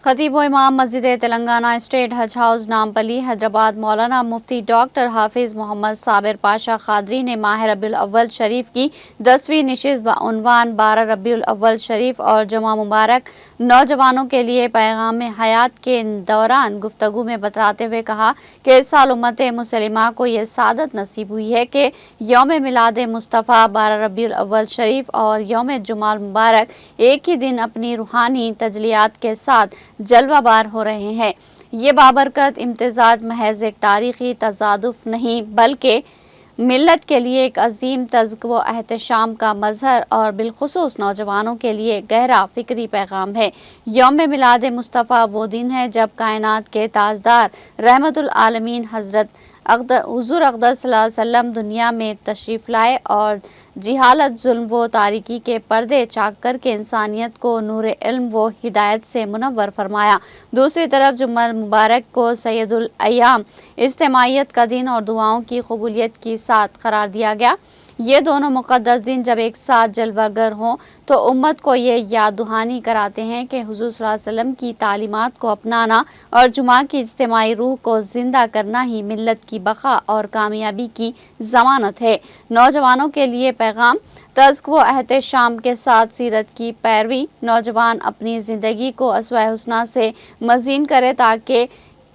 खतीब व इमाम मस्जिद तेलंगाना स्टेट हज हाउस नामपली हैदराबाद मौलाना मुफ्ती डॉक्टर हाफिज मोहम्मद साबिर पाशा खादरी ने माह रबीउल अव्वल शरीफ की 10वीं निशिस्त बउनवान 12 रबीउल अव्वल शरीफ और जुमा मुबारक नौजवानों के लिए पैगाम हयात के दौरान गुफ्तगू में बताते हुए कहा कि इस साल उम्मत मुसलिमा को ये सादत नसीब हुई है कि यौम मिलाद मुस्तफ़ा 12 रबीउल अव्वल शरीफ और यौम जुमा मुबारक एक ही दिन अपनी रूहानी तजलियात के साथ जलवाबार हो रहे हैं। ये बाबरकत इम्तिजाज महज एक तारीखी तजादुफ नहीं बल्कि मिल्लत के लिए एक अजीम तज़्क व एहतशाम का मजहर और बिलखुसूस नौजवानों के लिए गहरा फिक्री पैगाम है। यौम मिलाद मुस्तफ़ा वो दिन है जब कायनात के ताजदार रहमतुल आलमीन हज़रत हुज़ूर अक़दस सल्लल्लाहु अलैहि वसल्लम दुनिया में तशरीफ़ लाए और जिहालत, जुल्म व तारीकी के पर्दे चाक करके इंसानियत को नूर इल्म व हिदायत से मुनव्वर फरमाया। दूसरी तरफ जुम्मा मुबारक को सैयदुल अय्याम, इज्तिमाइयत का दिन और दुआओं की कबूलियत की साथ करार दिया गया। ये दोनों मुक़द्दस दिन जब एक साथ जलवागर हों तो उम्मत को ये याद दहानी कराते हैं कि हुज़ूर सल्लल्लाहु अलैहि वसल्लम की तालीमात को अपनाना और जुमा की इज्तिमाई रूह को जिंदा करना ही मिल्लत की बका और कामयाबी की ज़मानत है। नौजवानों के लिए पैगाम तज़्क व एहतशाम के साथ सीरत की पैरवी। नौजवान अपनी ज़िंदगी को अस्वा हुस्ना से मज़ीन करे ताकि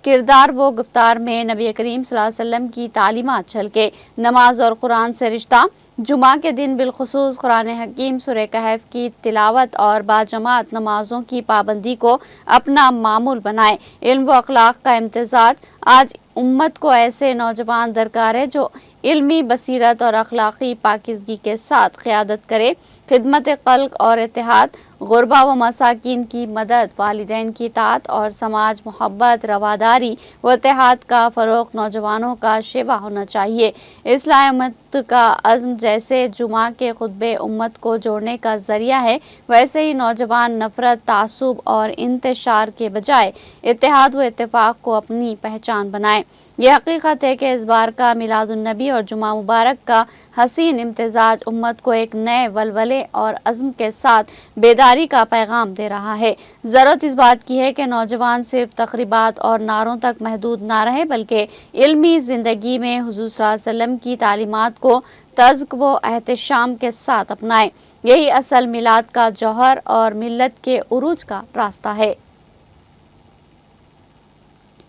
किरदार व गुफ्तार में नबी करीम सल्लल्लाहु अलैहि वसल्लम की तालीमात झलके। नमाज और कुरान से रिश्ता। जुमा के दिन बिलखुसूस कुरान हकीम सूरह कहफ की तिलावत और बाजमात नमाजों की पाबंदी को अपना मामूल बनाए। इल्म व अखलाक का इम्तिजाज। आज उम्मत को ऐसे नौजवान दरकार है जो इल्मी बसीरत और अखलाकी पाकिज़गी के साथ क़यादत करे। खिदमत क़ल्क़ और इत्तेहाद, गुरबा व मसाकीन की मदद, वालिदैन की इताअत और समाज मोहब्बत, रवादारी व इत्तेहाद का फ़रोग़ नौजवानों का शिवा होना चाहिए। इस्लाह उम्मत का अज़्म जैसे जुमा के खुतबे उम्मत को जोड़ने का ज़रिया है, वैसे ही नौजवान नफ़रत, तासुब और इंतशार के बजाय इत्तेहाद व इत्तेफ़ाक़ को अपनी पहचान बनाएं। यह हकीकत है कि इस बार का मिलादुन्नबी और जुमा मुबारक का हसीन इम्तिजाज उम्मत को एक नए वलवले और अज़्म के साथ बेदारी का पैगाम दे रहा है। ज़रूरत इस बात की है कि नौजवान सिर्फ तक़रीबात और नारों तक महदूद ना रहे बल्कि इल्मी ज़िंदगी में हुज़ूर सल्लल्लाहु अलैहि वसल्लम की तालीमात को तज़्क व एहतशाम के साथ अपनाएं। यही असल मिलाद का जौहर और मिल्लत के उरूज का रास्ता है।